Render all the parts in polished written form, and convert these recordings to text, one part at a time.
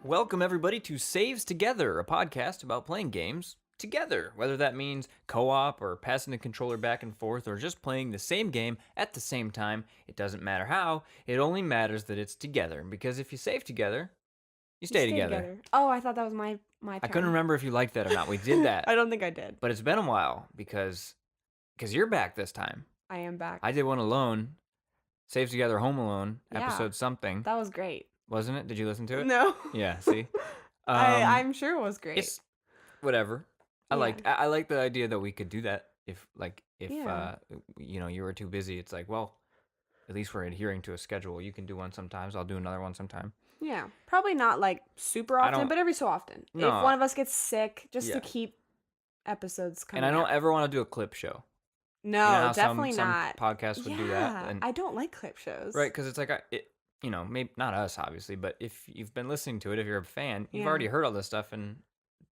Welcome, everybody, to Saves Together, a podcast about playing games together, whether that means co-op or passing the controller back and forth or just playing the same game at the same time. It doesn't matter how, it only matters that it's together, because if you save together, you stay together. Oh, I thought that was my turn. I couldn't remember if you liked that or not. We did that. I don't think I did. But it's been a while because you're back this time. I am back. I did one alone, Saves Together Home Alone, Yeah, episode something. That was great. Wasn't it? Did you listen to it? No. Yeah, see? I'm sure it was great. It's whatever. I like the idea that we could do that if you were too busy. It's like, well, at least we're adhering to a schedule. You can do one sometimes. I'll do another one sometime. Yeah. Probably not like super often, but every so often. No. If one of us gets sick, just to keep episodes coming And I don't out. ever want to do a clip show. No, definitely not. Some podcasts would do that. And, I don't like clip shows. Right, because it's like, maybe not us, obviously, but if you've been listening to it, if you're a fan, you've already heard all this stuff. And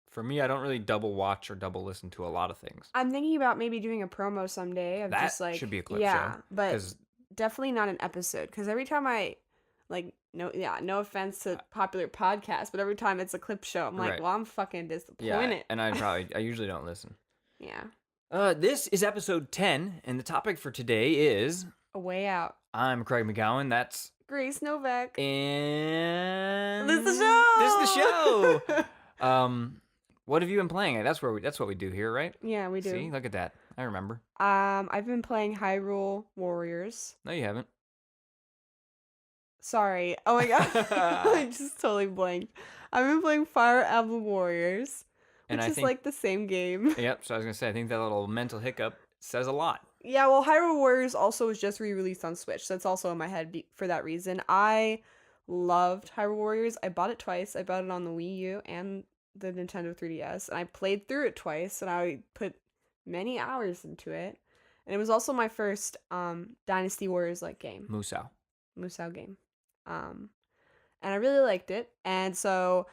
for me, I don't really double watch or double listen to a lot of things. I'm thinking about maybe doing a promo someday of that just like should be a clip show. But definitely not an episode, because every time I no offense to popular podcasts, but every time it's a clip show, I'm like, well, I'm fucking disappointed. Yeah, and I usually don't listen. Yeah. This is episode 10, and the topic for today is A Way Out. I'm Craig McGowan. That's Grace Novak. And this is the show. This is the show. What have you been playing? That's what we do here, right? Yeah, we do. See, look at that. I remember. I've been playing Hyrule Warriors. No, you haven't. Sorry. Oh my god. I just totally blanked. I've been playing Fire Emblem Warriors, which is like the same game. Yep, so I was going to say, I think that little mental hiccup says a lot. Yeah, well, Hyrule Warriors also was just re-released on Switch, so it's also in my head for that reason. I loved Hyrule Warriors. I bought it twice. I bought it on the Wii U and the Nintendo 3DS, and I played through it twice, and I put many hours into it. And it was also my first Dynasty Warriors game. Musou game. And I really liked it, and so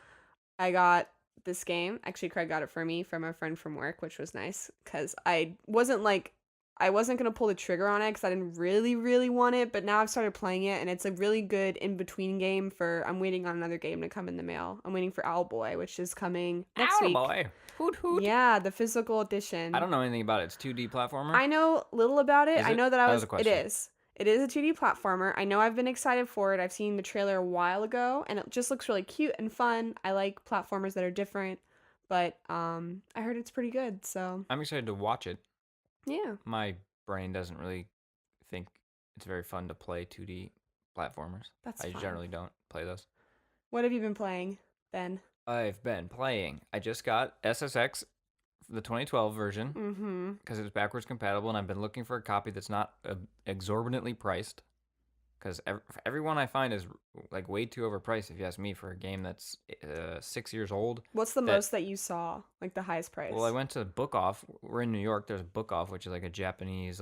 I got this game. Actually, Craig got it for me from a friend from work, which was nice, because I wasn't gonna pull the trigger on it because I didn't really, really want it, but now I've started playing it, and it's a really good in-between game I'm waiting on another game to come in the mail. I'm waiting for Owlboy, which is coming next week. Owlboy! Hoot hoot! Yeah, the physical edition. I don't know anything about it. It's 2D platformer? I know little about it. I know that it is. It is a 2D platformer. I know I've been excited for it. I've seen the trailer a while ago, and it just looks really cute and fun. I like platformers that are different, but I heard it's pretty good, so... I'm excited to watch it. Yeah. My brain doesn't really think it's very fun to play 2D platformers. That's fine. I generally don't play those. What have you been playing, Ben? I've been playing. I just got SSX, the 2012 version, because it was backwards compatible, and I've been looking for a copy that's not exorbitantly priced, because every one I find is way too overpriced, if you ask me, for a game that's 6 years old. What's the most that you saw, the highest price? Well, I went to Book Off. We're in New York. There's Book Off, which is a Japanese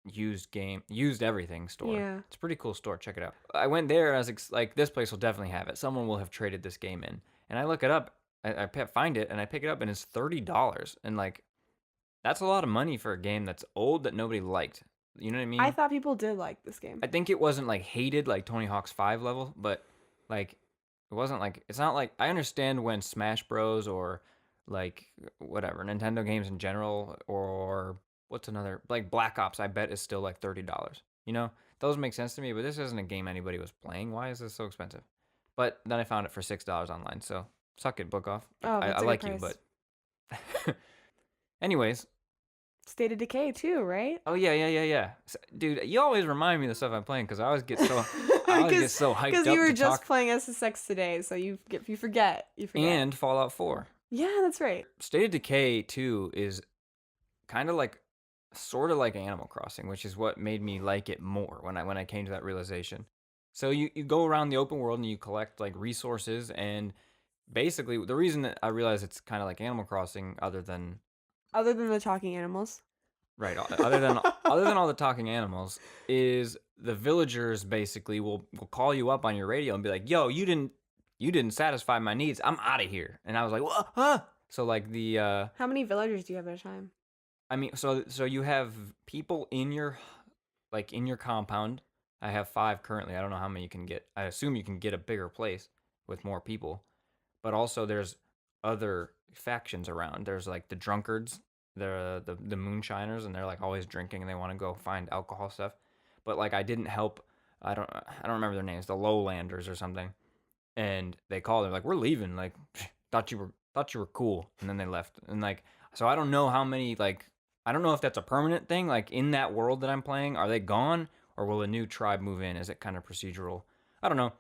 used everything store. Yeah. It's a pretty cool store. Check it out. I went there, and I was like, this place will definitely have it. Someone will have traded this game in. And I look it up. I find it, and I pick it up, and it's $30. And that's a lot of money for a game that's old that nobody liked. You know what I mean? I thought people did like this game. I think it wasn't hated like Tony Hawk's 5 level, but it wasn't it's not I understand when Smash Bros. Or whatever, Nintendo games in general, or what's another, Black Ops, I bet is still $30. You know, those make sense to me, but this isn't a game anybody was playing. Why is this so expensive? But then I found it for $6 online, so suck it, Book Off. Oh, I like you, but anyways. State of Decay too, right? Oh yeah. Dude, you always remind me of the stuff I'm playing, because I always get so hyped up. Because you were just playing SSX today, so you forget. And Fallout 4. Yeah, that's right. State of Decay 2 is kind of sort of like Animal Crossing, which is what made me like it more when I came to that realization. So you go around the open world and you collect resources, and basically the reason that I realize it's kind of like Animal Crossing, other than the talking animals, right? Other than all the talking animals, is the villagers basically will call you up on your radio and be like, "Yo, you didn't satisfy my needs. I'm out of here." And I was like, "What? Huh?" So how many villagers do you have at a time? I mean, so you have people in your compound I have 5 currently. I don't know how many you can get. I assume you can get a bigger place with more people. But also there's other factions around. There's like the drunkards, the moonshiners, and they're like always drinking and they want to go find alcohol stuff. But like I didn't help. I don't remember their names. The lowlanders or something. And they called. They're like, we're leaving. Like thought you were cool. And then they left. And like so I don't know how many like I don't know if that's a permanent thing. Like in that world that I'm playing, are they gone or will a new tribe move in? Is it kind of procedural? I don't know.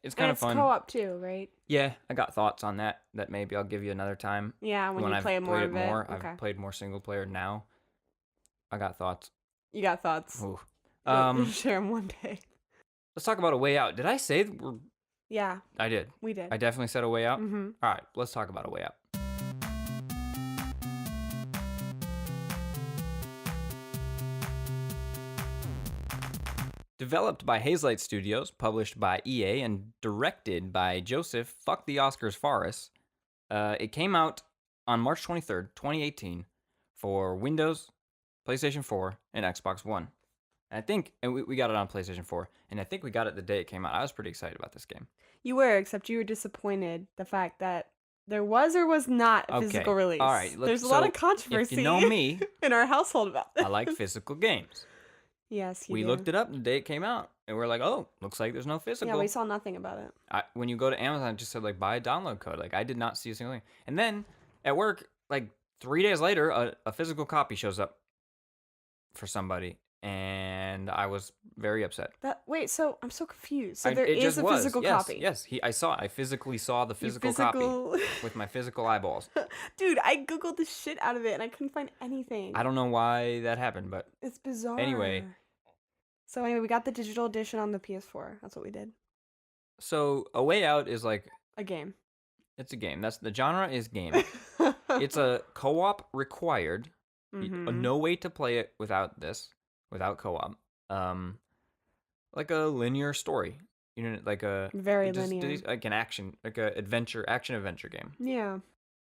It's And kind of it's fun. co-op too, right? Yeah, I got thoughts on that maybe I'll give you another time Yeah, when when you I've play more played it of it. more. Okay. I've played more single player now. I got thoughts. You got thoughts. Ooh. You'll share them one day. Let's talk about A Way Out. Did I say Yeah, I did. we did. I definitely said A Way Out. Mm-hmm. All right, let's talk about A Way Out. Developed by Hazelight Studios, published by EA, and directed by Joseph Fuck the Oscars Fares, it came out on March 23rd, 2018 for Windows, PlayStation 4, and Xbox One. And I think, and we got it on PlayStation 4, and I think we got it the day it came out. I was pretty excited about this game. You were, except you were disappointed the fact that there was or was not a physical release. All right. There's a lot of controversy If you know me, in our household about this. I like physical games. Yes, you We do. looked it up the day it came out, and we're like, oh, looks like there's no physical. Yeah, we saw nothing about it. When you go to Amazon, it just said, like, buy a download code. Like, I did not see a single thing. And then at work, like, 3 days later, a physical copy shows up for somebody, and I was very upset. Wait, so I'm so confused. So there It is just a was. physical Yes, copy. Yes, I saw it. I physically saw the You physical copy with my physical eyeballs. Dude, I googled the shit out of it and I couldn't find anything. I don't know why that happened, but It's bizarre. anyway. So anyway, we got the digital edition on the PS4. That's what we did. So A Way Out is like A game. it's a game. That's the genre is game. It's a co-op required. No way to play it without co-op. Like a linear story. You know, like a Very linear. like an action adventure game. Yeah.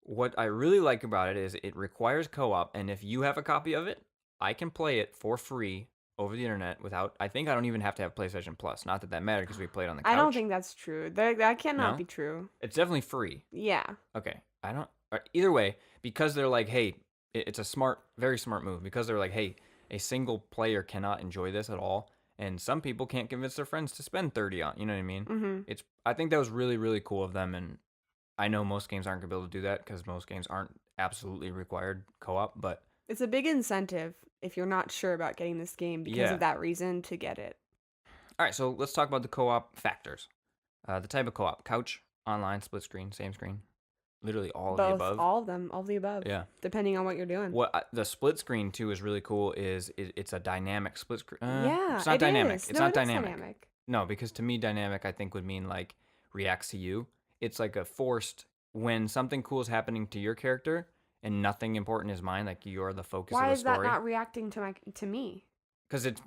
What I really like about it is it requires co-op, and if you have a copy of it, I can play it for free over the internet without. I think I don't even have to have PlayStation Plus. Not that that matters because we played on the couch. I don't think that's true. That cannot No? be true. It's definitely free. Yeah. Okay. I don't. Either way, because they're like, hey, it's a very smart move. Because they're like, hey, a single player cannot enjoy this at all, and some people can't convince their friends to spend 30 on. You know what I mean? Mm-hmm. I think that was really really cool of them, and I know most games aren't gonna be able to do that because most games aren't absolutely required co-op, but. It's a big incentive if you're not sure about getting this game because of that reason to get it. All right, so let's talk about the co-op factors. The type of co-op: couch, online, split screen, same screen, literally all of the above. All of them, all of the above. Yeah, depending on what you're doing. The split screen too is really cool. It's a dynamic split screen. Yeah, it's not dynamic. Is. It's No, not it is dynamic. No, because to me, dynamic I think would mean like reacts to you. It's like a forced when something cool is happening to your character and nothing important is mine, like you're the focus of the story. Why is that not reacting to me? Because it's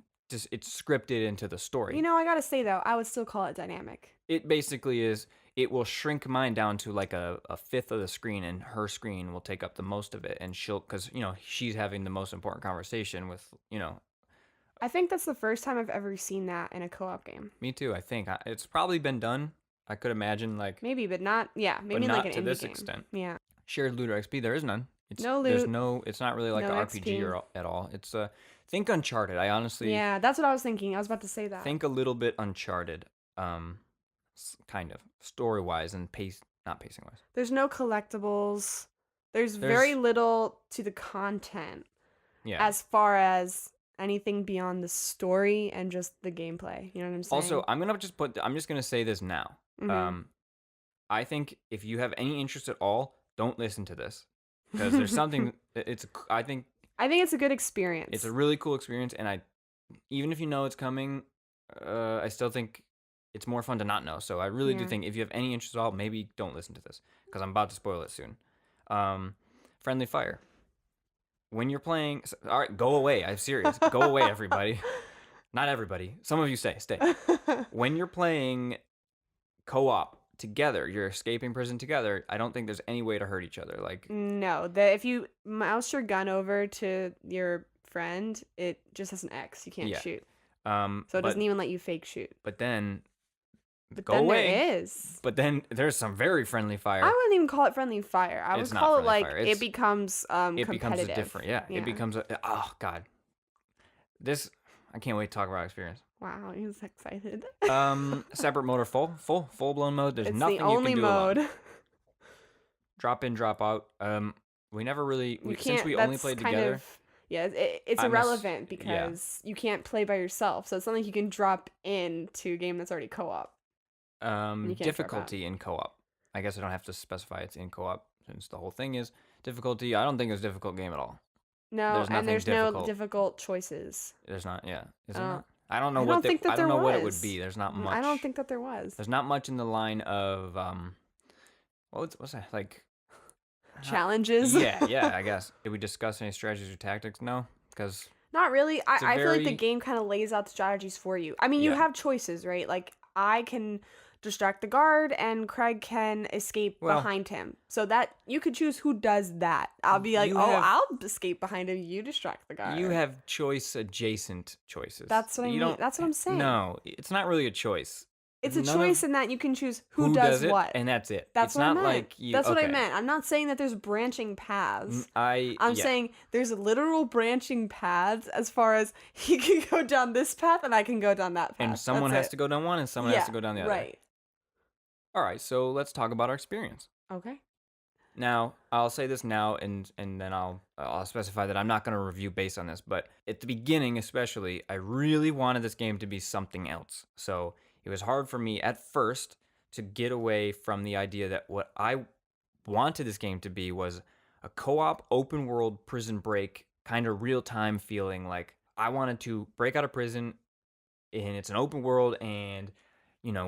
scripted into the story. You know, I gotta say though, I would still call it dynamic. It basically is. It will shrink mine down to like a fifth of the screen, and her screen will take up the most of it, and because she's having the most important conversation with I think that's the first time I've ever seen that in a co-op game. Me too. I think it's probably been done. I could imagine like maybe, but not. Yeah, maybe but like not an to indie this game. extent. Yeah. Shared loot or XP, there is none. No loot. There's no. It's not really like no an RPG at all. It's think Uncharted. I honestly. Yeah, that's what I was thinking. I was about to say that. Think a little bit Uncharted, kind of story wise and not pacing wise. There's no collectibles. There's very little to the content. Yeah. As far as anything beyond the story and just the gameplay. You know what I'm saying? Also, I'm just gonna say this now. Mm-hmm. I think if you have any interest at all, don't listen to this because there's something. I think it's a good experience. It's a really cool experience, and even if you know it's coming, I still think it's more fun to not know. So I really do think if you have any interest at all, maybe don't listen to this because I'm about to spoil it soon. Friendly fire. When you're playing, all right, go away. I'm serious. Go away, everybody. Not everybody. Some of you stay. When you're playing co-op together, you're escaping prison together, I don't think there's any way to hurt each other. Like no, if you mouse your gun over to your friend, it just has an X. You can't shoot. So it doesn't But even let you fake shoot. then But go then there away. is. But then there's some very friendly I fire. wouldn't even call it friendly fire. I would It's not call it friendly like fire. it becomes It becomes a competitive. different. Yeah, it Yeah. becomes a. Oh God, this I can't wait to talk about experience. Wow, he's excited. Separate mode or full blown mode. There's It's the nothing you only can do mode. alone. Drop in, drop out. We never really You since can't. we only That's played kind together. of yeah. It's I'm irrelevant yeah. because you can't play by yourself. So it's not like you can drop into a game that's already co-op. You can't drop out. Difficulty in co-op. I guess I don't have to specify it's in co-op since the whole thing is difficulty. I don't think it's a difficult game at all. No, There's and nothing there's no difficult. difficult choices. There's not. Yeah, is I there don't. not? I don't know I what don't think that I don't there know what it would was. be. There's not I don't much. think that there was. There's not much in the line of what's that like? Challenges. Yeah. I guess. Did we discuss any strategies or tactics? No, because Not really. I feel like the very game kind of lays out the strategies for you. I mean, you yeah. have choices, right? Like I can distract the guard and Craig can escape Well, behind him. So that you could choose who does that. I'll be like, you "Oh, have I'll escape behind him. You distract the guard." you have choice adjacent choices. That's what I You mean. don't. That's what I'm saying. No, it's not really a choice. It's a None choice of in that you can choose who who does it, what. and that's it. That's It's what I not meant. like you. That's what I Okay. meant. I'm not saying that there's branching paths. I'm Yeah. saying there's literal branching paths as far as he can go down this path and I can go down that path. And someone has to go down one, and someone has to go down the other. Right. All right, so let's talk about our experience. Okay. Now, I'll say this now, and then I'll specify that I'm not going to review based on this. But at the beginning, especially, I really wanted this game to be something else. So it was hard for me at first to get away from the idea that what I wanted this game to be was a co-op, open world prison break kind of real time feeling. Like I wanted to break out of prison, and it's an open world, and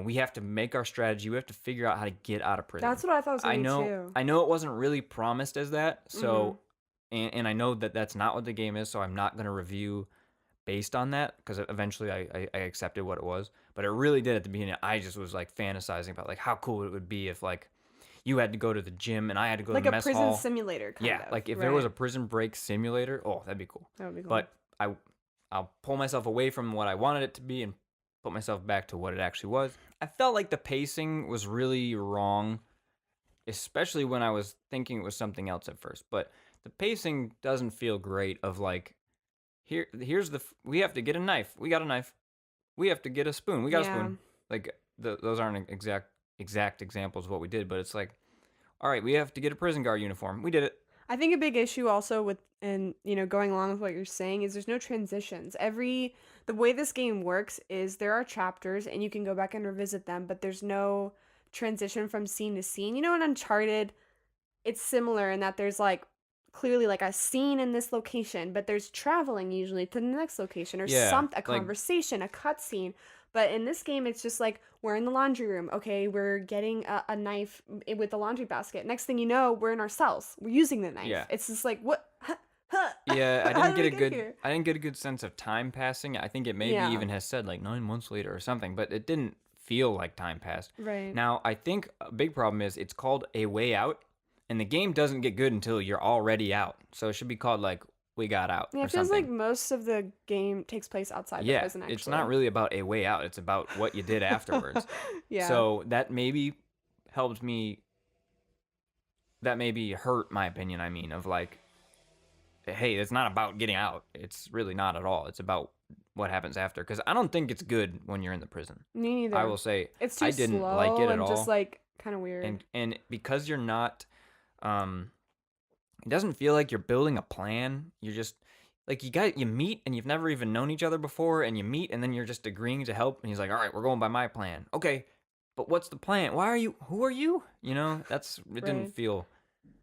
we have to make our strategy. We have to figure out how to get out of prison. That's what I thought it was I going to be know, too. I know it wasn't really promised as that. So, and I know that that's not what the game is. So I'm not going to review based on that because eventually I accepted what it was. But it really did at the beginning. I just was like fantasizing about like how cool it would be if like you had to go to the gym and I had to go Like to a the mess prison hall. simulator kind Yeah, of. like if there was a prison break simulator, oh, that'd be cool. That would be cool. But I'll pull myself away from what I wanted it to be and put myself back to what it actually was. I felt like the pacing was really wrong, especially when I was thinking it was something else at first. But the pacing doesn't feel great of like, here's we have to get a knife. We got a knife. We have to get a spoon. We got a spoon. Like those aren't exact examples of what we did, but it's like, all right, we have to get a prison guard uniform. We did it. I think a big issue also with going along with what you're saying is there's no transitions. The way this game works is there are chapters and you can go back and revisit them, but there's no transition from scene to scene. In Uncharted, it's similar in that there's like clearly like a scene in this location, but there's traveling usually to the next location or a conversation, a cutscene. But in this game, it's just like, we're in the laundry room. Okay, we're getting a knife with the laundry basket. Next thing you know, we're in our cells. We're using the knife. Yeah. It's just like, what? Yeah, I How didn't did we get get here? I didn't get a good sense of time passing. I think it maybe Yeah. even has said like 9 months later or something, but it didn't feel like time passed. Right. Now, I think a big problem is it's called A Way Out, and the game doesn't get good until you're already out. So it should be called like We Got Out Yeah, or it feels something. like most of the game takes place outside the Yeah, prison, actually. it's not really about a way out. It's about what you did afterwards. Yeah. So that maybe helped me. That maybe hurt my opinion. I mean, of like, hey, it's not about getting out. It's really not at all. It's about what happens after. Because I don't think it's good when you're in the prison. Me neither. I will say It's too I didn't slow like it at and all. just like kind of weird. And because you're not, it doesn't feel like you're building a plan. You're just like you meet and you've never even known each other before, and you meet and then you're just agreeing to help. And he's like, all right, we're going by my plan. Okay, but what's the plan? Why are you? Who are you? It didn't Right. feel.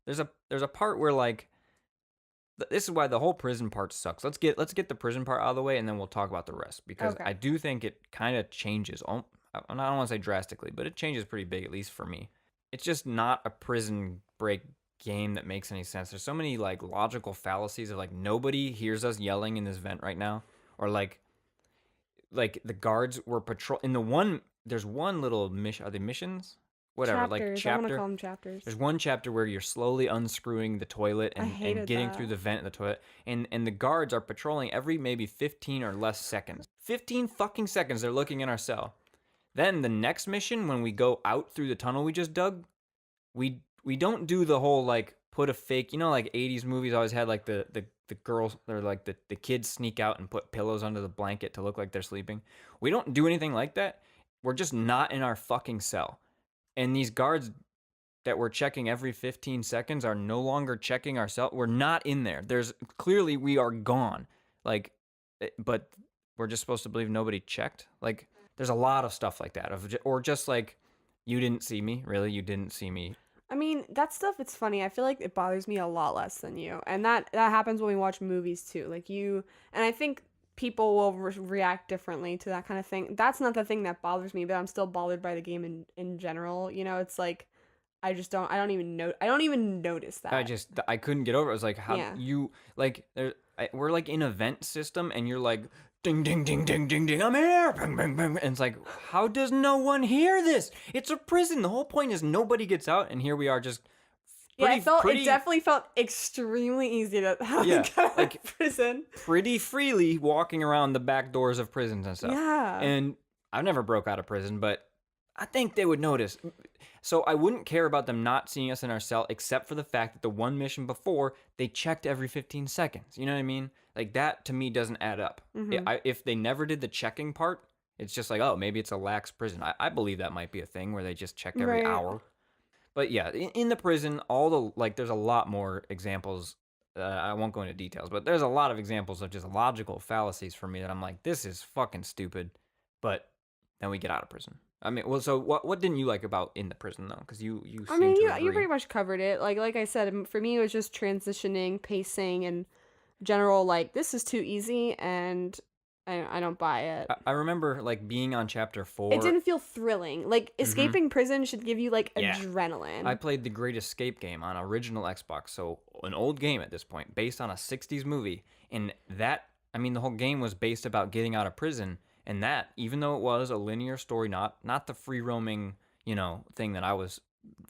There's a part where like. This is why the whole prison part sucks. Let's get the prison part out of the way, and then we'll talk about the rest, because Okay. I do think it kind of changes. I don't want to say drastically, but it changes pretty big, at least for me. It's just not a prison break game that makes any sense. There's so many like logical fallacies of like nobody hears us yelling in this vent right now, or like the guards were patrol in the one. There's one little mission. Are they missions? whatever, like Chapters. I want to chapter. call them chapters. There's one chapter where you're slowly unscrewing the toilet I and hated getting through that. the vent in the toilet, and the guards are patrolling every maybe 15 or less seconds. 15 fucking seconds they're looking in our cell. Then the next mission, when we go out through the tunnel we just dug, we don't do the whole like put a fake, like 80s movies always had like the girls or like the kids sneak out and put pillows under the blanket to look like they're sleeping. We don't do anything like that. We're just not in our fucking cell. And these guards that we're checking every 15 seconds are no longer checking our cell. We're not in there. There's clearly we are gone. Like, but we're just supposed to believe nobody checked. Like, there's a lot of stuff like that, or just like, you didn't see me. Really, you didn't see me. I mean, that stuff, it's funny. I feel like it bothers me a lot less than you. And that happens when we watch movies too. Like and I think people will react differently to that kind of thing. That's not the thing that bothers me, but I'm still bothered by the game in general. It's like I don't even notice that. I couldn't get over it. I was like, how Yeah. you like we're like in a vent system and you're like ding ding ding ding ding ding, I'm here, bang bang bang, and it's like, how does no one hear this? It's a prison. The whole point is nobody gets out, and here we are just It definitely felt extremely easy to have Yeah, go to like, prison. pretty freely walking around the back doors of prisons and stuff. Yeah. And I've never broke out of prison, but I think they would notice. So I wouldn't care about them not seeing us in our cell, except for the fact that the one mission before, they checked every 15 seconds. You know what I mean? Like, that to me doesn't add up. If they never did the checking part, it's just like, oh, maybe it's a lax prison. I believe that might be a thing where they just check every Right. hour. But yeah, in the prison, there's a lot more examples. I won't go into details, but there's a lot of examples of just logical fallacies for me that I'm like, this is fucking stupid. But then we get out of prison. I mean, well, so what didn't you like about in the prison though? Because you I seem mean, to you agree. pretty much covered it. Like I said, for me, it was just transitioning, pacing, and general, like, this is too easy, and I don't buy it. I remember like being on chapter 4. It didn't feel thrilling. Like, escaping prison should give you, like, Yeah. adrenaline. I played the Great Escape game on original Xbox, so an old game at this point, based on a 60s movie. And that, I mean, the whole game was based about getting out of prison. And that, even though it was a linear story, not the free roaming, thing that I was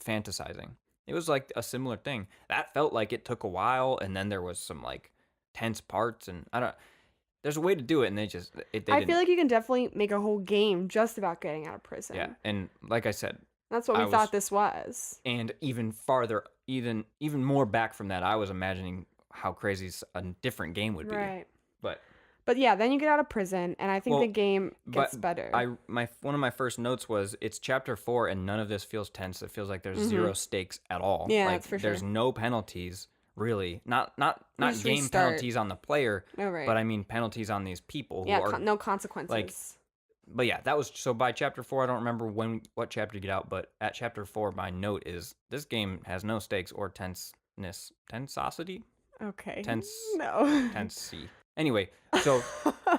fantasizing, it was like a similar thing. That felt like it took a while, and then there was some like tense parts, and there's a way to do it, and they I feel like you can definitely make a whole game just about getting out of prison. yeah, and like I said, That's what we thought this was. and even farther, even more back from that, I was imagining how crazy a different game would be. Right. But yeah, then you get out of prison, and I think Well, the game gets but better. one of my first notes was it's chapter 4, and none of this feels tense. It feels like there's zero stakes at all. Yeah, like that's for there's sure. no penalties really. Not just game restart. penalties on the player, Oh, right. but I mean penalties on these people. Yeah, who are, no consequences. But yeah, that was so by chapter 4. I don't remember what chapter you get out, but at chapter 4, my note is this game has no stakes or tensosity. Okay. Tense. No. Tense. Anyway, so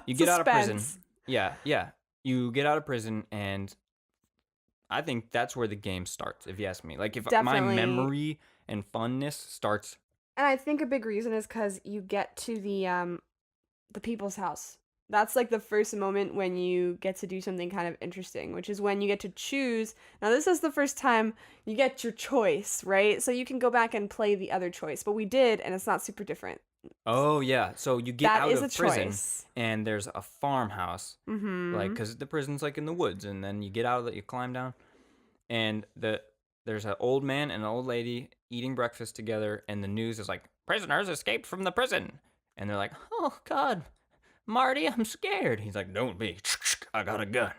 you get out of prison. Suspense. Yeah. You get out of prison, and I think that's where the game starts, if you ask me. Like, if my Definitely. memory and funness starts. And I think a big reason is because you get to the people's house. That's like the first moment when you get to do something kind of interesting, which is when you get to choose. Now, this is the first time you get your choice, right? So you can go back and play the other choice. But we did, and it's not super different. Oh, yeah. So you get That out is of a prison, choice. and there's a farmhouse. Mm-hmm. Like, because the prison's like in the woods, and then you get out of it, you climb down, and there's an old man and an old lady eating breakfast together, and the news is like, prisoners escaped from the prison. And they're like, oh, God, Marty, I'm scared. He's like, don't be. I got a gun.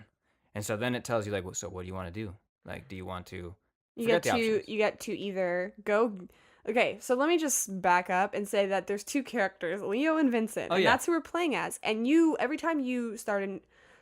And so then it tells you, like, well, so what do you want to do? Like, do you want to... You Forget the options. get to either go. Okay, so let me just back up and say that there's two characters, Leo and Vincent, and yeah. that's who we're playing as. And every time you start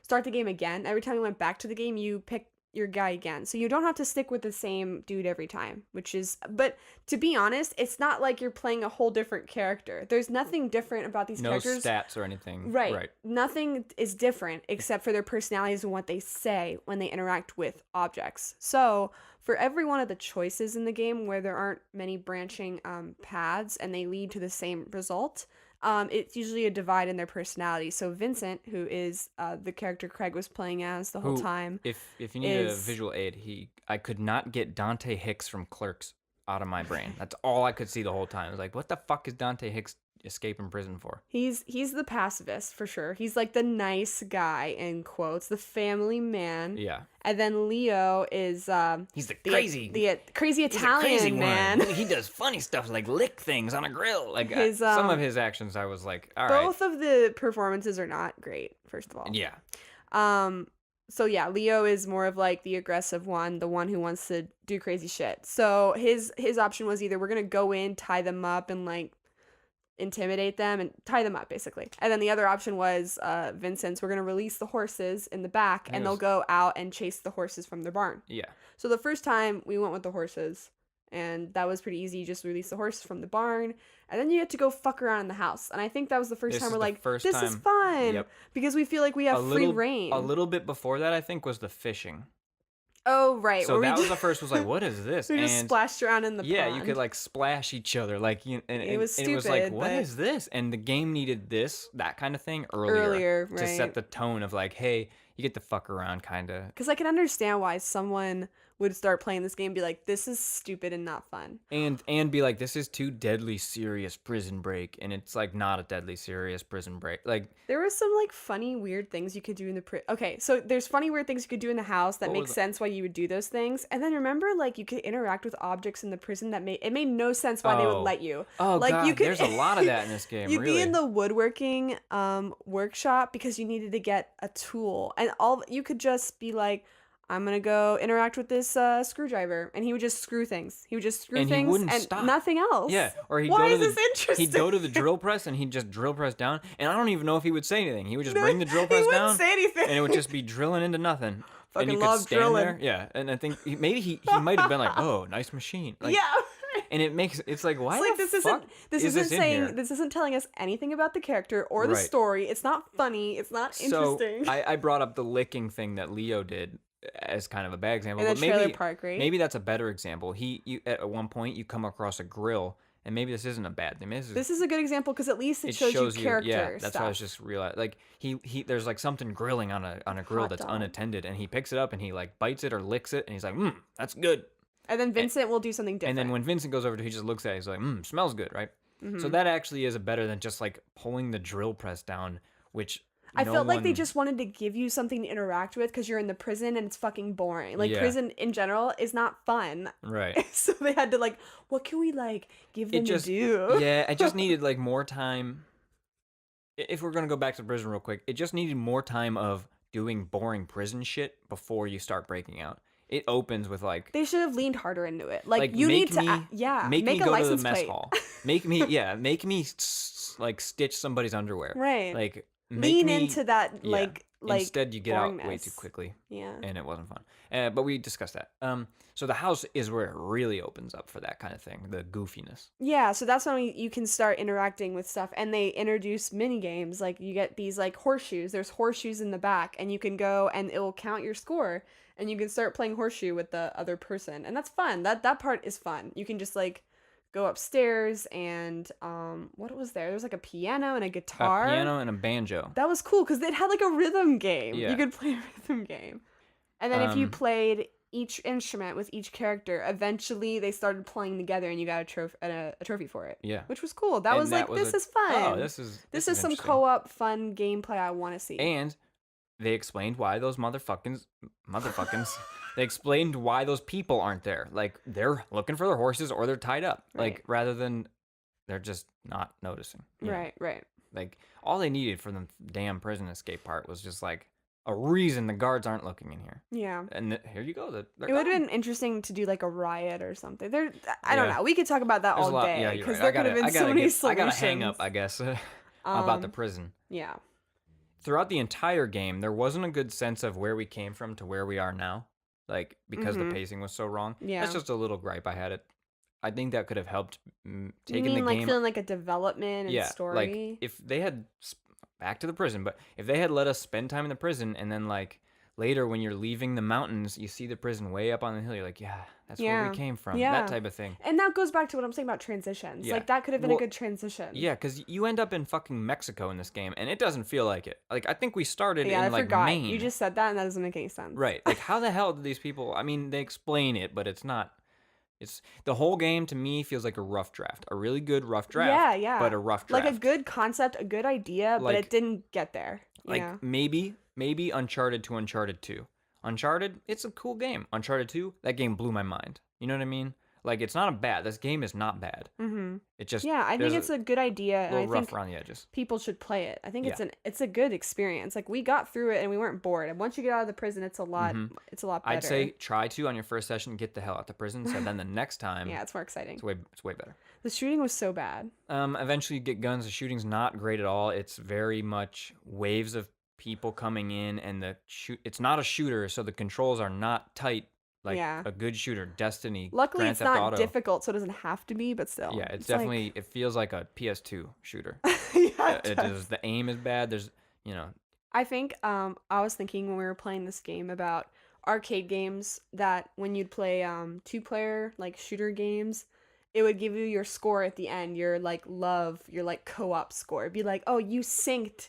the game again, every time you went back to the game, you pick your guy again. So you don't have to stick with the same dude every time, but to be honest, it's not like you're playing a whole different character. There's nothing different about these characters. No stats or anything. Right. Nothing is different except for their personalities and what they say when they interact with objects. So for every one of the choices in the game where there aren't many branching paths and they lead to the same result, It's usually a divide in their personality. So Vincent, who is the character Craig was playing as the whole Who, time, if you need a is visual aid, I could not get Dante Hicks from Clerks out of my brain. That's all I could see the whole time. I was like, what the fuck is Dante Hicks escaping prison for? he's the pacifist for sure. He's like the nice guy in quotes, the family man. Yeah. And then Leo is He's the crazy He's a Italian crazy man. one. He does funny stuff like lick things on a grill. Like some of his actions, I was like, all right. Both of the performances are not great, first of all. Yeah. So yeah, Leo is more of like the aggressive one, the one who wants to do crazy shit. So his option was either we're gonna go in, tie them up, and like intimidate them and tie them up basically. And then the other option was Vincent's we're gonna release the horses in the back and they'll go out and chase the horses from their barn. Yeah. So the first time we went with the horses and that was pretty easy. You just release the horses from the barn and then you get to go fuck around in the house. And I think that was the first time we're like, this is fun. Yep. Because we feel like we have free reign. A little bit before that, I think, was the fishing. Oh, right. So that was the first, was like, what is this? We just splashed around in the pond. Yeah, you could like splash each other. Like, and it was stupid, it was like, what is this? And the game needed that kind of thing earlier right. to set the tone of like, hey, you get to fuck around kind of. Because I can understand why someone would start playing this game and be like, this is stupid and not fun. And be like, this is too deadly serious prison break. And it's like not a deadly serious prison break. Like, there were some like funny weird things you could do in the okay, so there's funny weird things you could do in the house that makes sense why you would do those things. And then remember, like, you could interact with objects in the prison that it made no sense why they would let you. Oh, like, God, you could, there's a lot of that in this game. You'd really. be in the woodworking workshop because you needed to get a tool, and you could just be like, I'm gonna go interact with this screwdriver, and he would just screw things. He would just screw things, he wouldn't and stop. Nothing else. Yeah, or Why is this interesting? He'd go to the drill press and he'd just drill press down, and I don't even know if he would say anything. He would just bring the drill press down, say anything, and it would just be drilling into nothing. Fucking and you love could stand drilling. there, yeah. And I think maybe he might have been like, "Oh, nice machine." Like, yeah. And it's like, why it's like, the fuck this is isn't this saying in here? this isn't telling us anything about the character or the story. It's not funny. It's not interesting. So I brought up the licking thing that Leo did as kind of a bad example. In the trailer park, right? Maybe that's a better example. You at one point you come across a grill, and maybe this isn't a bad thing. This is a good example because at least it shows you character Yeah, that's stuff. why I was just realized. Like he there's like something grilling on a grill that's unattended, and he picks it up and he like bites it or licks it, and he's like, that's good. And then Vincent will do something different. And then when Vincent goes over to, he just looks at it, he's like, smells good, right? Mm-hmm. So that actually is better than just like pulling the drill press down, which I felt like they just wanted to give you something to interact with because you're in the prison and it's fucking boring. Like, prison in general is not fun. Right. So they had to like, what can we like give them to do? Yeah, I just needed like more time. If we're going to go back to prison real quick, it just needed more time of doing boring prison shit before you start breaking out. It opens with like, they should have leaned harder into it. Like you need to make me a go license to the mess plate. hall. Make me like stitch somebody's underwear. Right. Like lean into that like instead you get out boringness. way too quickly. Yeah. And it wasn't fun. But we discussed that. So the house is where it really opens up for that kind of thing, the goofiness. Yeah, so that's when you can start interacting with stuff, and they introduce mini games. Like you get these like horseshoes. There's horseshoes in the back, and you can go and it will count your score, and you can start playing horseshoe with the other person, and that's fun. That part is fun. You can just like go upstairs and what was there? There was like a piano and a guitar. A piano and a banjo. That was cool because it had like a rhythm game. Yeah. You could play a rhythm game. And then if you played each instrument with each character, eventually they started playing together and you got a trophy for it. Yeah. Which was cool. That was like, this is fun. Oh, this is some co-op fun gameplay I want to see. And they explained why those motherfuckings they explained why those people aren't there. Like, they're looking for their horses or they're tied up. Right. Like, rather than they're just not noticing. Right. Like, all they needed for the damn prison escape part was just like a reason the guards aren't looking in here. Yeah. And here you go. It would have been interesting to do like a riot or something. I don't know. We could talk about that all day because there could have been so many solutions. I got to hang up, I guess, about the prison. Yeah. Throughout the entire game, there wasn't a good sense of where we came from to where we are now. Like, because the pacing was so wrong. Yeah. That's just a little gripe I had. I think that could have helped taking the game. Like feeling like a development and story? Like, if they had, back to the prison, but if they had let us spend time in the prison and then, like, later when you're leaving the mountains, you see the prison way up on the hill. You're like, yeah, that's where we Yeah. came from. That Yeah. type of thing. And that goes back to what I'm saying about transitions. Yeah. Like, that could have been a Well, good transition. yeah, because you end up in fucking Mexico in this game, and it doesn't feel like it. Like, I think we started Yeah, in, I like, forgot. You Maine. just said that, and that doesn't make any sense. Right. Like, how the hell did these people... I mean, they explain it, but it's not... It's... The whole game, to me, feels like a rough draft. A really good rough draft, Yeah, yeah. but a rough Like draft. a good concept, a good idea, but Like- it didn't get there. Like, Yeah. maybe Uncharted to Uncharted 2. Uncharted, it's a cool game. Uncharted 2, that game blew my mind. You know what I mean? Like, it's not a bad... This game is not bad. Mm-hmm. It just... Yeah, I think it's a good idea, a and I little rough think around the edges. people should play it. I think Yeah. it's a good experience. Like, we got through it and we weren't bored. And once you get out of the prison, it's a lot Mhm. better. I'd say try to on your first session, get the hell out the prison. So then the next time, yeah, it's more exciting. it's way better. The shooting was so bad. Eventually you get guns. The shooting's not great at all. It's very much waves of people coming in, and it's not a shooter, so the controls are not tight like Yeah. a good shooter. Destiny, Luckily, Grand it's Theft not Auto. difficult, so it doesn't have to be, but still. Yeah, it's like- definitely it feels like a PS2 shooter. yeah, It does. is. The aim is bad. There's I think I was thinking when we were playing this game about arcade games that when you'd play 2-player like shooter games, it would give you your score at the end, your like co-op score. It'd be like, "Oh, you synced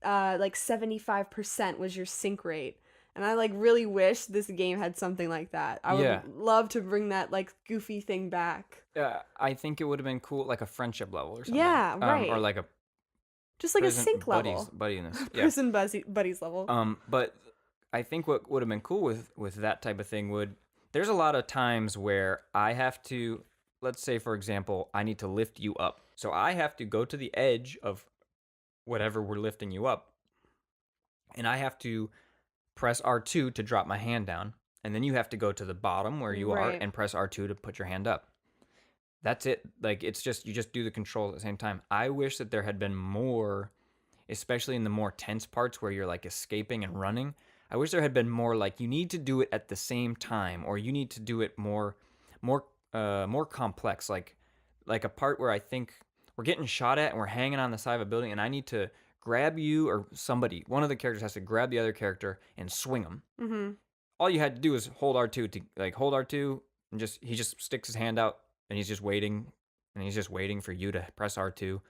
like 75% was your sync rate." And I like really wish this game had something like that. I would Yeah. love to bring that like goofy thing back. I think it would have been cool, like a friendship level or something. Yeah, right. Or like a Just like a prison sync level. buddiness. Yeah. Prison buddies level. But I think what would have been cool with that type of thing there's a lot of times where I have to, let's say for example, I need to lift you up. So I have to go to the edge of whatever we're lifting you up, and I have to press R2 to drop my hand down, and then you have to go to the bottom where you are Right. and press R2 to put your hand up. That's it. Like, it's just, you just do the controls at the same time. I wish that there had been more, especially in the more tense parts where you're like escaping and running. I wish there had been more like, you need to do it at the same time, or you need to do it more complex. Like a part where I think we're getting shot at and we're hanging on the side of a building, and I need to grab you, or one of the characters has to grab the other character and swing them. Mm-hmm. All you had to do is hold R2 and he just sticks his hand out, and he's just waiting for you to press R2.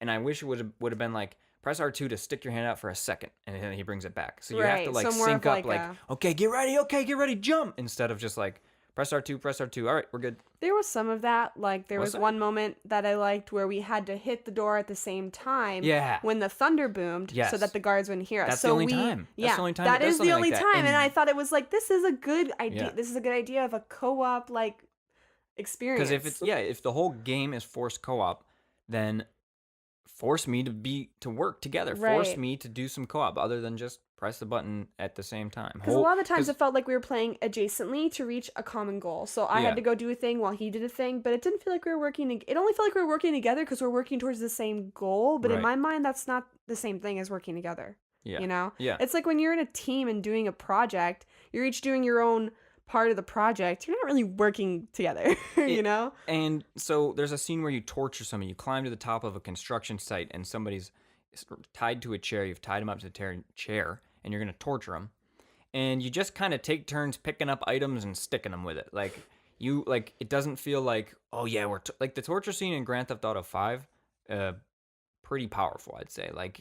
And I wish it would have been like, press R2 to stick your hand out for a second, and then he brings it back. So you have to Right, like so more sync of up, like okay, get ready, jump, instead of just like press R2. All right, we're good. There was some of that. Like, there Was was there? one moment that I liked where we had to hit the door at the same time. Yeah. When the thunder boomed, so Yes. that the guards wouldn't hear us. That's so the only we, time. That's Yeah, the only time that it does is the something only like that. time, and And- I thought it was like, this is a good idea. Yeah. This is a good idea of a co-op like experience. Because if the whole game is forced co-op, then force me to work together. Force Right. me to do some co-op other than just press the button at the same time. Because a lot of the times it felt like we were playing adjacently to reach a common goal. So I Yeah. had to go do a thing while he did a thing, but it didn't feel like we were working. It only felt like we were working together because we're working towards the same goal. But in Right. my mind, that's not the same thing as working together. Yeah. You know? Yeah. It's like when you're in a team and doing a project, you're each doing your own part of the project. You're not really working together, you know? And so there's a scene where you torture somebody. You climb to the top of a construction site, and somebody's tied to a chair. You've tied him up to the chair, and you're going to torture him. And you just kind of take turns picking up items and sticking them with it. It doesn't feel like, oh yeah, like the torture scene in Grand Theft Auto 5, pretty powerful, I'd say. Like,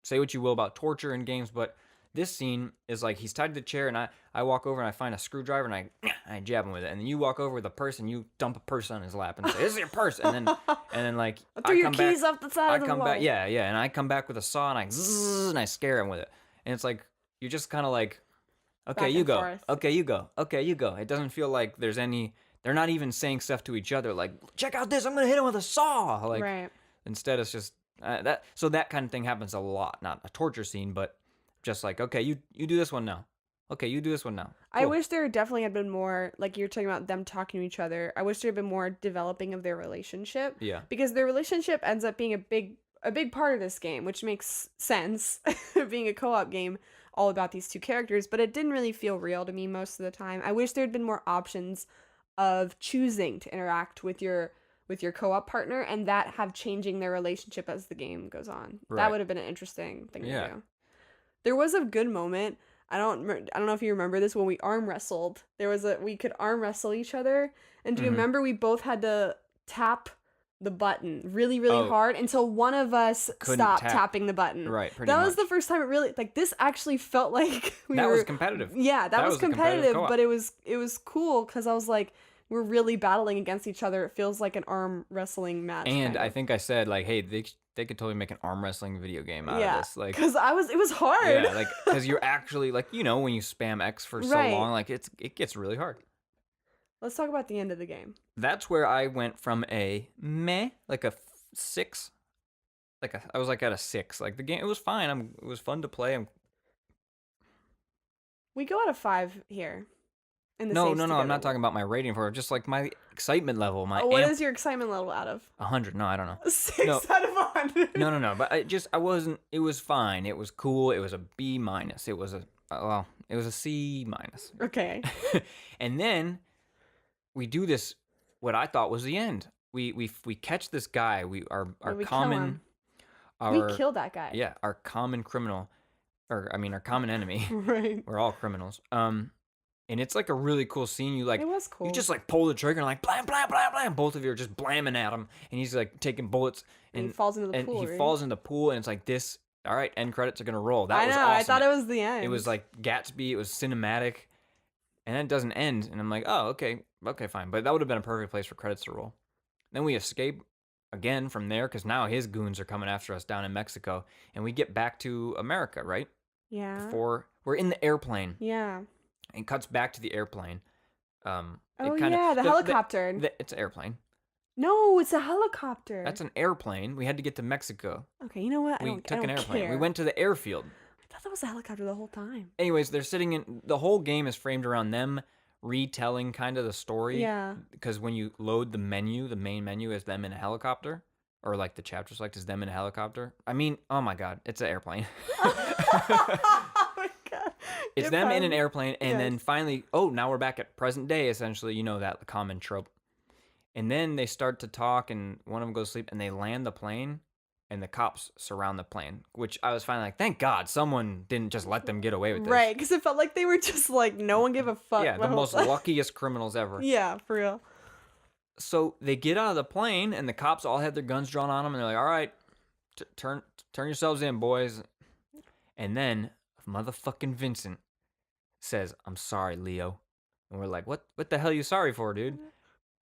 say what you will about torture in games, but this scene is like, he's tied to the chair, and I walk over and I find a screwdriver, and I jab him with it. And then you walk over with a purse, and you dump a purse on his lap and say, "This is your purse." And then like, Threw your come back- keys off the side I of the come wall. back, yeah, and I come back with a saw, and I scare him with it. And it's like, you're just kind of like, okay, Back you and go. forth. Okay, you go. Okay, you go. It doesn't feel like there's any. They're not even saying stuff to each other like, "Check out this! I'm gonna hit him with a saw!" Like, Right. instead it's just that. So that kind of thing happens a lot. Not a torture scene, but just like, okay, you do this one now. Okay, you do this one now. I Cool. wish there definitely had been more, like you're talking about them talking to each other. I wish there had been more developing of their relationship. Yeah. Because their relationship ends up being a big part of this game, which makes sense, being a co-op game all about these two characters, but it didn't really feel real to me most of the time. I wish there'd been more options of choosing to interact with your co-op partner, and that have changing their relationship as the game goes on. Right. That would have been an interesting thing Yeah. to do. There was a good moment I don't know if you remember this when we arm wrestled. We could arm wrestle each other, and do you Mm-hmm. remember we both had to tap the button really, really Oh, hard until one of us couldn't stopped tap. tapping the button. Right, pretty That much. was the first time it really like this actually felt like That was competitive. Yeah, that was was a competitive competitive, co-op. but it was cool because I was like, we're really battling against each other. It feels like an arm wrestling match. And kind I of. think I said like, hey, they could totally make an arm wrestling video game out of Yeah, this. Like, because it was hard. yeah, like because you're actually like when you spam X for so Right. long, like it gets really hard. Let's talk about the end of the game. That's where I went from a meh, like a 6, I was like at a 6. Like the game, it was fine. It was fun to play. We go out of 5 here. In the No, saves I'm together. not talking about my rating for it. Just like my excitement level, my What amp. is your excitement level out of? 100. No, I don't know. 6 No. out of 100. No. But I wasn't. It was fine. It was cool. It was a B minus. It was it was a C minus. Okay. And then we do this. What I thought was the end. We catch this guy. Our we kill common. him. Our We killed that guy. yeah, our common criminal, our common enemy. Right. We're all criminals. And it's like a really cool scene. You like It was cool. you just like pull the trigger and like blam blam blam blam. Both of you are just blamming at him, and he's like taking bullets, And he falls into the pool. he right? falls in the pool, and it's like this. All right, end credits are gonna roll. That I was know. awesome. I thought it was the end. It was like Gatsby. It was cinematic, and then it doesn't end. And I'm like, oh, okay, fine. But that would have been a perfect place for credits to roll. Then we escape again from there because now his goons are coming after us down in Mexico, and we get back to America, right? Yeah. Before we're in the airplane. Yeah. And cuts back to the airplane. Oh The helicopter. it's an airplane. No, it's a helicopter. That's an airplane. We had to get to Mexico. Okay, you know what? We took an airplane. Care. We went to the airfield. I thought that was a helicopter the whole time. Anyways, they're sitting in the whole game is framed around them retelling kind of the story. Yeah. Because when you load the menu, the main menu is them in a helicopter, or like the chapter select is them in a helicopter. I mean, oh my god, it's an airplane. Oh my god. It's them in an airplane, and Yes. then finally, now we're back at present day, essentially. You know that, the common trope. And then they start to talk, and one of them goes to sleep, and they land the plane, and the cops surround the plane, which I was finally like, thank God someone didn't just let them get away with this. Right, because it felt like they were just like, no one gave a fuck. Yeah, the most luckiest criminals ever. Yeah, for real. So they get out of the plane, and the cops all had their guns drawn on them, and they're like, all right, turn yourselves in, boys. And then motherfucking Vincent says, I'm sorry, Leo. And we're like, what the hell are you sorry for, dude?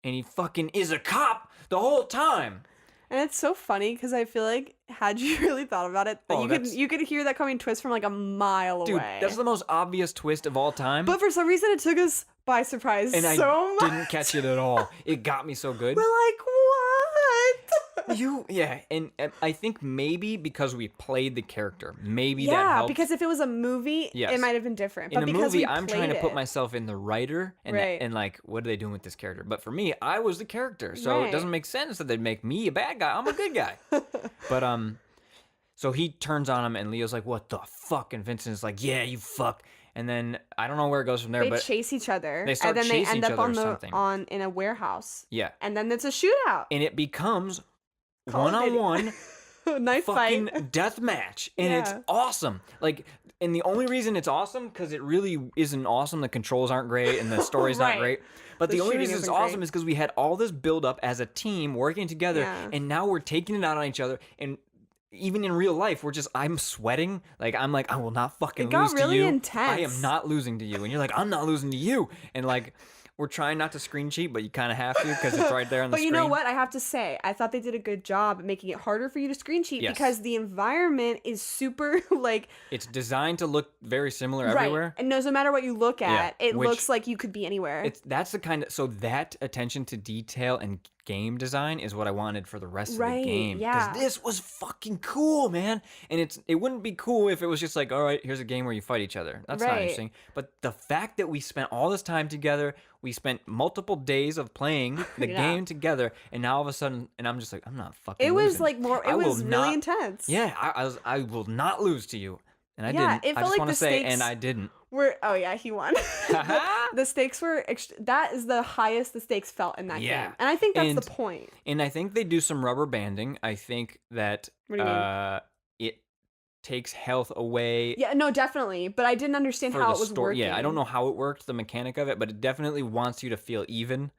And he fucking is a cop the whole time. And it's so funny because I feel like had you really thought about it, that you could hear that coming twist from like a mile Dude, away. that's the most obvious twist of all time. But for some reason, it took us by surprise and so much. I didn't catch it at all. It got me so good. We're like, what? And I think maybe because we played the character, maybe that Yeah, helped. because if it was a movie, Yes. it might have been different. In But a because movie, we I'm trying to played put it- myself in the writer and Right. and like, what are they doing with this character? But for me, I was the character, so it Right. doesn't make sense that they'd make me a bad guy. I'm a good guy. But so he turns on him, and Leo's like, "What the fuck?" And Vincent's like, "Yeah, you fuck." And then I don't know where it goes from there, They but chase each other, they start and then they chasing end each up other on or the something. in a warehouse, yeah, and then it's a shootout, and it becomes Call of Duty. one-on-one knife fucking fight. death match, and it's Yeah. awesome. Like, and the only reason it's awesome because it really isn't awesome. The controls aren't great, and the story's Right. not great. But The the only shooting reason it's isn't awesome great. is because we had all this build up as a team working together, Yeah. and now we're taking it out on each other. And even in real life, I'm sweating. Like, I'm like, I will not fucking It got lose really to you. intense. I am not losing to you. And you're like, I'm not losing to you. And like, we're trying not to screen cheat, but you kind of have to because it's right there on the But screen. you know what? I have to say, I thought they did a good job at making it harder for you to screen cheat Yes. because the environment is super like It's designed to look very similar right. everywhere. And no matter what you look at, it which- looks like you could be anywhere. That's the kind of, so that attention to detail and game design is what I wanted for the rest of the Right, game. yeah. This was fucking cool, man. And it wouldn't be cool if it was just like, all right, here's a game where you fight each other. That's not Right. interesting. But the fact that we spent all this time together, we spent multiple days of playing the Yeah. game together, and now all of a sudden, and I'm just like, I'm not fucking It was losing. like more. I It will was really not- intense. Yeah, I will not lose to you. And I Yeah, didn't. it I felt just like want to the say, stakes- and I didn't. Oh yeah, he won. The stakes were. That is the highest the stakes felt in that Yeah. game, and I think that's And- the point. And I think they do some rubber banding. I think that What do you mean? it takes health away Yeah, no, definitely. But I didn't understand for how the it was story. working. Yeah, I don't know how it worked, the mechanic of it, but it definitely wants you to feel even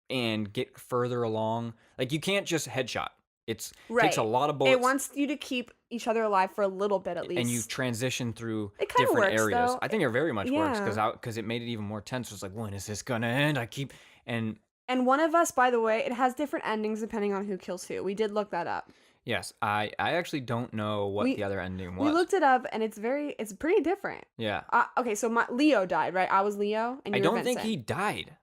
and get further along. Like you can't just headshot. Takes a Right. lot of It bullets wants you to keep each other alive for a little bit at and you least. transition through It kind of different works areas. though. I think it very much works Yeah. because it made it even more tense. It's like, when is this gonna end? And And one of us, by the way, it has different endings depending on who kills who. We did look that up. yes, I actually don't know what We the other ending we was. looked it up and it's pretty different. Yeah, Okay, so my Leo died, right? I was Leo and I you were don't think Vincent. he died.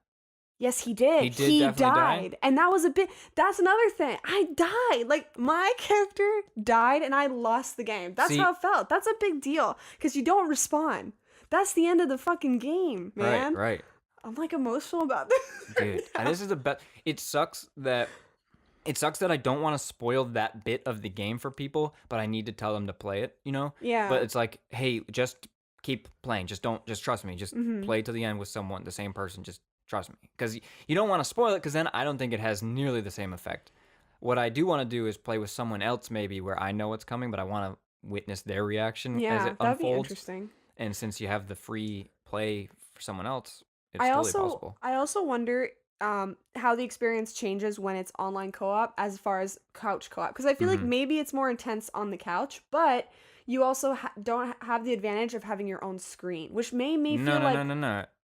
Yes, he He did. did He definitely die. died. And that was a bit that's another thing. I died. Like my character died and I lost the game. That's See, how it felt. That's a big deal cuz you don't respawn. That's the end of the fucking game, right, man. right, I'm like emotional about this. dude. And this is the best. It sucks that I don't want to spoil that bit of the game for people, but I need to tell them to play it, you know? Yeah. But it's like, hey, just keep playing. Just trust me. Just Mhm. play to the end with someone, the same person. Just trust me. Because you don't want to spoil it, because then I don't think it has nearly the same effect. What I do want to do is play with someone else, maybe, where I know what's coming, but I want to witness their reaction as Yeah, it that'd be unfolds. interesting. And since you have the free play for someone else, it's I totally also possible. I also wonder how the experience changes when it's online co-op as far as couch co-op because I feel like Mhm. maybe it's more intense on the couch, but you also don't have the advantage of having your own screen, which made me No, feel no, no, like no,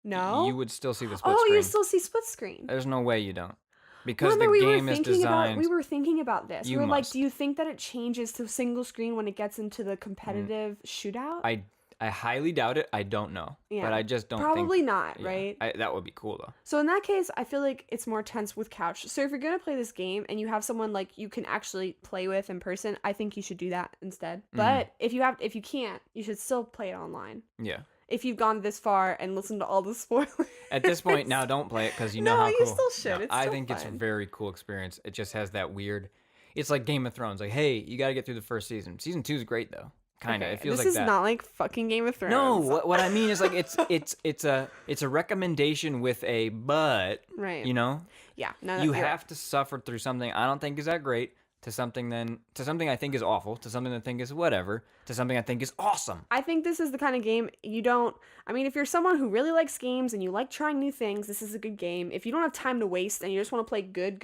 no. You no. would still see the split Oh, you screen. still see split screen. There's no way you don't. Because the Remember game is we designed, were thinking about this. We you were like, do must. you think that it changes to single screen when it gets into the Mm, competitive shootout? I I highly doubt it. I don't know. But Yeah. I just don't Probably think, not, yeah. right? That would be cool though. So in that case, I feel like it's more tense with couch. So if you're gonna play this game and you have someone like you can actually play with in person, I think you should do that instead. Mhm. But if you can't, you should still play it online. Yeah. If you've gone this far and listened to all the spoilers. At this point, now don't play it because you know No, how you cool. still should. No, It's I still think it's a fun. very cool experience. It just has that weird. It's like Game of Thrones. Like, hey, you got to get through the first season. Season 2 is great though. Kinda. Okay, It feels this like is that. not like fucking Game of No, Thrones. what I mean is like it's a recommendation with a but, Right. you know? Yeah. No, You you're right. have to suffer through something I don't think is that great to something I think is awful to something I think is whatever to something I think is awesome. I think this is the kind of game you don't. I mean, if you're someone who really likes games and you like trying new things, this is a good game. If you don't have time to waste and you just want to play good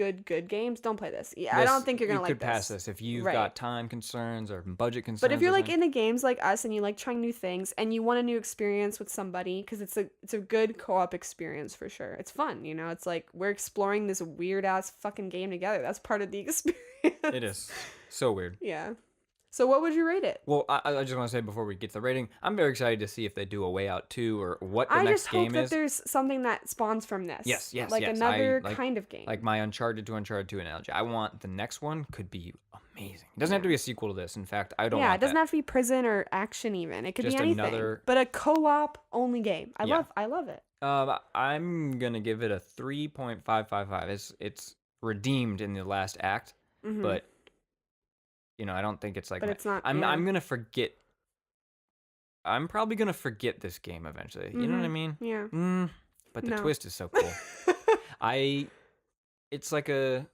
games, don't play this. Yeah, I don't think you're gonna You like could pass this. this if you've Right. got time concerns or budget concerns. But if you're or like something. into games like us and you like trying new things and you want a new experience with somebody, because it's a good co-op experience for sure. It's fun, you know. It's like we're exploring this weird ass fucking game together. That's part of the experience. It is so weird. Yeah. So what would you rate it? Well, I just want to say before we get to the rating, I'm very excited to see if they do a Way Out 2 or what the I next just hope game that is. there's something that spawns from this. Yes, Like yes. another like, kind of game. like my Uncharted to Uncharted 2 analogy. I want the next one could be amazing. It doesn't have to be a sequel to this. In fact, I don't Yeah, want it doesn't that. have to be prison or action even. It could Just be anything. another- But a co-op only game. Yeah. I love it. I'm gonna give it a 3.555. It's redeemed in the last act, Mhm. but I don't think it's like. But it's not. I'm Yeah. I'm gonna forget. I'm probably gonna forget this game eventually. You know what I Mhm. mean? Yeah. But the No. twist is so cool. It's like a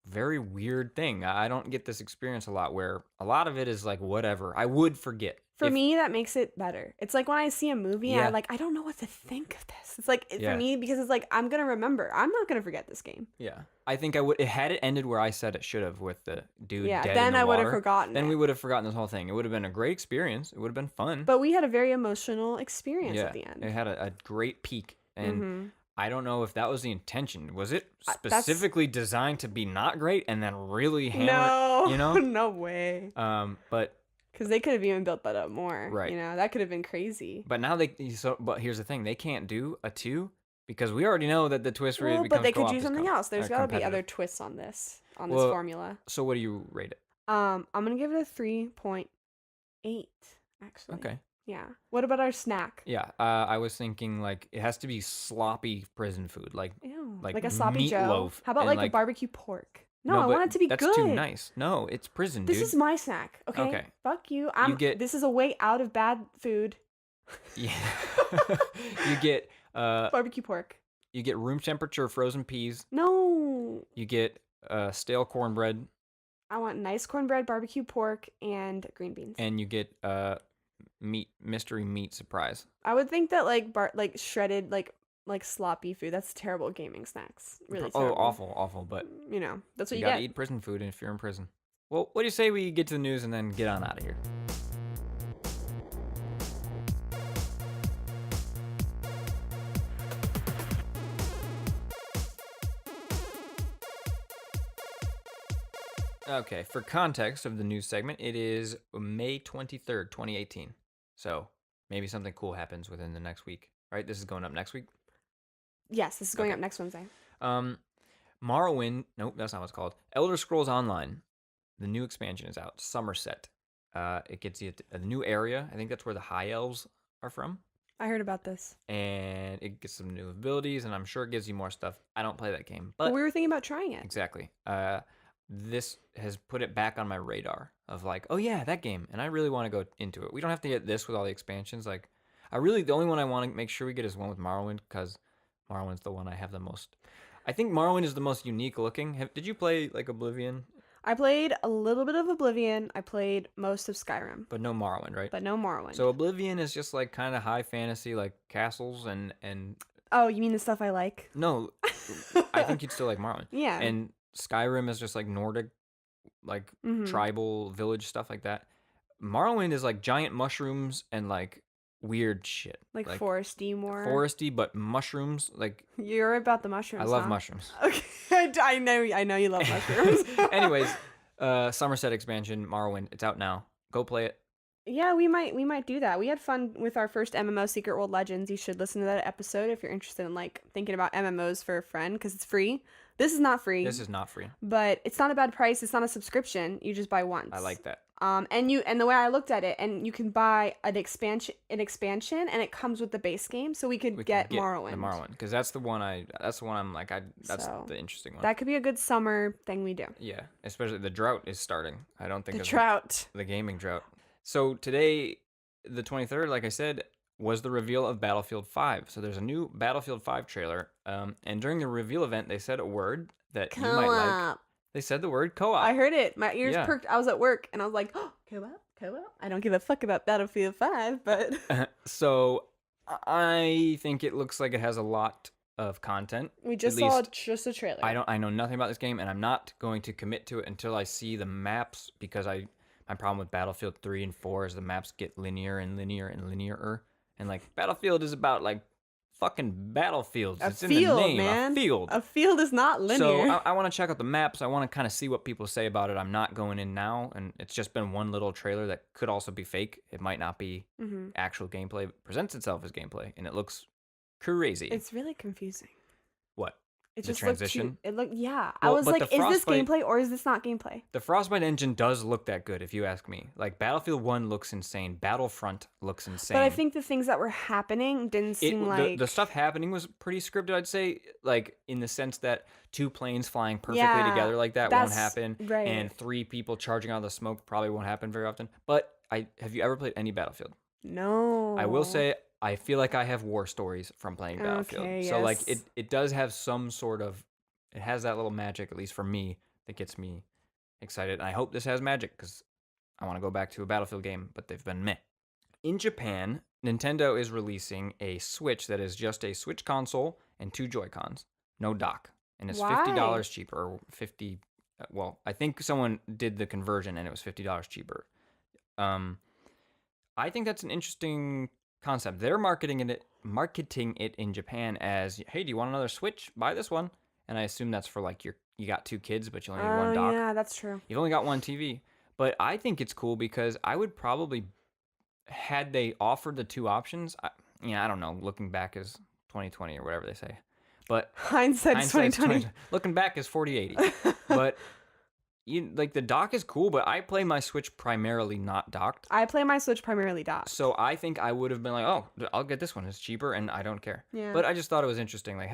very weird thing. I don't get this experience a lot where a lot of it is like whatever. I would forget. For If- me, that makes it better. It's like when I see a movie and Yeah. I don't know what to think of this. It's like Yeah. for me because it's like I'm gonna remember. I'm not gonna forget this game. Yeah, I think I would. It had it ended where I said it should have with the dude Yeah. dead Then in the I would have water, forgotten. then it. we would have forgotten this whole thing. It would have been a great experience. It would have been fun. But we had a very emotional experience Yeah, at the end. it had a great peak, and Mhm. I don't know if that was the intention. Was it That's- specifically designed to be not great and then really hammer? No. You know? No way. But Because they could have even built that up more. Right. You know, that could have been crazy. but now but here's the thing: they can't do a 2 because we already know that the twist where it Well, becomes but they could co-op do is something else. There's got to be other competitive. twists on this Well, formula. So what do you rate it? I'm gonna give it a 3.8. Actually. Okay. Yeah. What about our snack? Yeah, I was thinking like it has to be sloppy prison food, like Ew. like a sloppy Joe. meatloaf How about and, like, a like- barbecue pork? No, I but want it to be that's good. too nice. No, it's prison, This dude. is my snack. Okay. Okay. Fuck you. This is a way out of bad food. Yeah. you get Barbecue pork. you get room temperature frozen peas. No. You get stale cornbread. I want nice cornbread, barbecue pork, and green beans. And you get mystery meat surprise. I would think that like shredded like sloppy food. That's terrible gaming snacks. Really Oh, terrible. awful, but You know, that's what you you gotta get. eat prison food if you're in prison. Well, what do you say we get to the news and then get on out of here? Okay, for context of the news segment, it is May 23rd, 2018. So maybe something cool happens within the next week, right? This is going up next week. Yes, this is going up next Wednesday. Morrowind, nope, that's not what it's called. Elder Scrolls Online, the new expansion is out. Somerset. It gets you a new area. I think that's where the High Elves are from. I heard about this. And it gets some new abilities, and I'm sure it gives you more stuff. I don't play that game, but we were thinking about trying it. Exactly. This has put it back on my radar of like, oh yeah, that game, and I really want to go into it. We don't have to get this with all the expansions. Like, the only one I want to make sure we get is one with Morrowind, because Morrowind's the one I have the most. I think Morrowind is the most unique looking. Did you play like Oblivion? I played a little bit of Oblivion. I played most of Skyrim. But no Morrowind, right? But no Morrowind. So Oblivion is just like kind of high fantasy, like castles and. Oh, you mean the stuff I like? No, I think you'd still like Morrowind. Yeah. And Skyrim is just like Nordic, like tribal village stuff like that. Morrowind is like giant mushrooms and like weird shit. Like foresty more. Foresty, but mushrooms. Like you're about the mushrooms. I love mushrooms. Okay, I know you love mushrooms. Anyways, Somerset expansion, Morrowind. It's out now. Go play it. Yeah, we might do that. We had fun with our first MMO, Secret World Legends. You should listen to that episode if you're interested in like thinking about MMOs for a friend, because it's free. This is not free. This is not free. But it's not a bad price. It's not a subscription. You just buy once. I like that. And the way I looked at it, and you can buy an expansion, and it comes with the base game, so we could get Morrowind. The Morrowind, because that's the one I'm like that's the interesting one. That could be a good summer thing we do. Yeah, especially the drought is starting. I don't think the gaming drought. So today, the 23rd, like I said, was the reveal of Battlefield 5. So there's a new Battlefield 5 trailer. And during the reveal event, they said a word that you might like. They said the word co-op. I heard it. My ears perked. I was at work, and I was like, oh, co-op? I don't give a fuck about Battlefield 5, but... So I think it looks like it has a lot of content. We just saw just a trailer. I know nothing about this game, and I'm not going to commit to it until I see the maps, because my problem with Battlefield 3 and 4 is the maps get linear and linear and linearer. And like Battlefield is about like fucking battlefields. It's in the name, man. A field. A field is not linear. So I want to check out the maps. I want to kind of see what people say about it. I'm not going in now, and it's just been one little trailer that could also be fake. It might not be actual gameplay. It presents itself as gameplay, and it looks crazy. It's really confusing. What? It the transition? Yeah. Well, I was like, is this gameplay or is this not gameplay? The Frostbite engine does look that good, if you ask me. Like, Battlefield 1 looks insane. Battlefront looks insane. But I think the things that were happening didn't seem like... The stuff happening was pretty scripted, I'd say. Like, in the sense that 2 planes flying perfectly together like that won't happen. Right. And 3 people charging out of the smoke probably won't happen very often. But have you ever played any Battlefield? No. I will say, I feel like I have war stories from playing Battlefield. Okay, so, like, it does have some sort of... It has that little magic, at least for me, that gets me excited. And I hope this has magic, because I want to go back to a Battlefield game, but they've been meh. In Japan, Nintendo is releasing a Switch that is just a Switch console and 2 Joy-Cons, no dock. And it's $50 cheaper, or 50... Well, I think someone did the conversion, and it was $50 cheaper. I think that's an interesting concept. They're marketing it in Japan as, hey, do you want another Switch? Buy this one. And I assume that's for like you got 2 kids, but you only need 1 dock. Yeah, that's true. You've only got 1 TV. But I think it's cool because I would probably, had they offered the 2 options, I don't know, looking back is 2020 or whatever they say. But hindsight's 2020. Looking back is 40/80. But the dock is cool, but I play my Switch primarily not docked. I play my Switch primarily docked. So I think I would have been like, oh, I'll get this one. It's cheaper and I don't care. Yeah. But I just thought it was interesting. Like,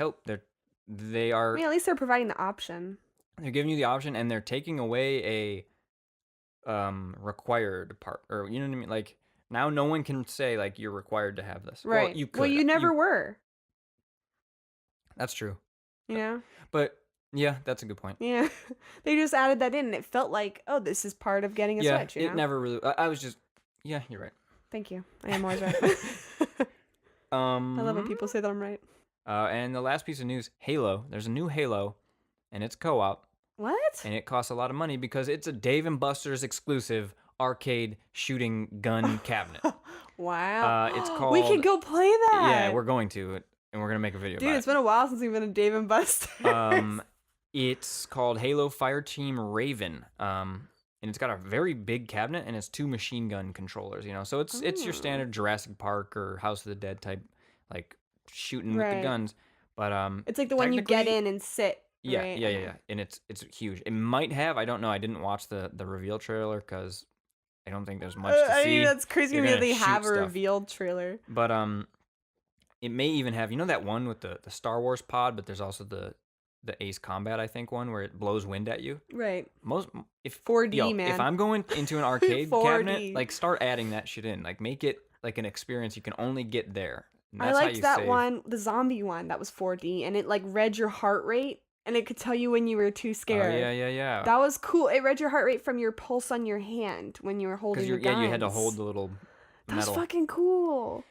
they are... I mean, at least they're providing the option. They're giving you the option, and they're taking away a required part. Or, you know what I mean? Like, now no one can say, like, you're required to have this. Right. Well, you could. Well, you never were. That's true. You know? But Yeah, that's a good point. Yeah. They just added that in and it felt like, oh, this is part of getting a Yeah, Switch, you it know? never really. I was just. Yeah, you're right. Thank you. I am always right. I love when Um. people say that I'm right. And the last piece of news: Halo. There's a new Halo, and it's co-op, What? and it costs a lot of money because it's a Dave and Buster's exclusive arcade shooting gun cabinet. Wow. It's We can called. go play Yeah, that. we're going to it, and we're gonna make a video Dude, about it's been a while since we've been to Dave and Buster's. it. It's called Halo Fireteam Raven. And it's got a very big cabinet, and it's 2 machine gun controllers. So it's your Oh, standard Jurassic Park or House of the Dead type, like shooting with the right. guns. But It's like the one you get technically, in and sit, yeah, right? yeah, yeah, Okay. yeah, and it's huge. It might have, I don't know. I didn't watch the reveal trailer because I don't think there's much to I mean, see. that's crazy to You're me that gonna they have shoot a stuff, revealed trailer. but it may even have, that one with the Star Wars pod, but there's also the Ace Combat, I think, one where it blows wind at you. Right. Most if 4D, if man. I'm going into an arcade cabinet, 4D. like start adding that shit in. Like make it like an experience you can only get there. And I that's how liked you that save. one, the zombie one that was 4D, and it like read your heart rate and it could tell you when you were too Oh yeah, scared. yeah, yeah. That was cool. It read your heart rate from your pulse on your hand when you were Because holding the you had to hold guns. the little That was metal. fucking cool.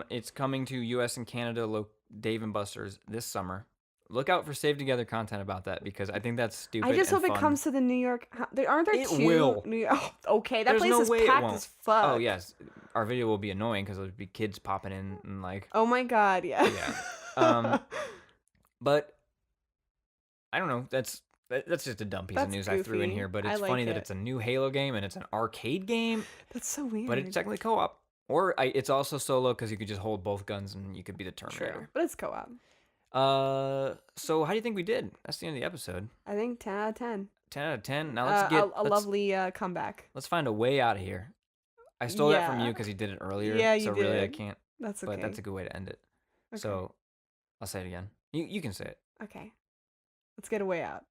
It's coming to U.S. and Canada, Dave and Buster's this summer. Look out for Save Together content about that because I think that's I stupid just and hope it fun. comes to the New York. Aren't there It two will. New York? Oh, okay, that There's place no is way it packed won't. as fuck. Oh yes, our video will be annoying because there'll be kids popping in and like, Oh my god, yeah. yeah. Um, but I don't know. That's just a dumb piece of That's news I threw in goofy. here. But I it's funny like that it. it's a new Halo game and it's an arcade game, That's so but it's weird. technically co-op. Or it's also solo because you could just hold both guns and you could be the True, Terminator. but it's co-op. So how do you think we did? That's the end of the episode. I think 10 out of 10. 10 out of 10. Now A lovely comeback. let's find a way out of here. I stole that from you Yeah. because you did it earlier. Yeah, you So really I did. can't. That's But that's okay. a good way to end it. Okay. So I'll say it again. You can say it. Okay. Let's get a way out.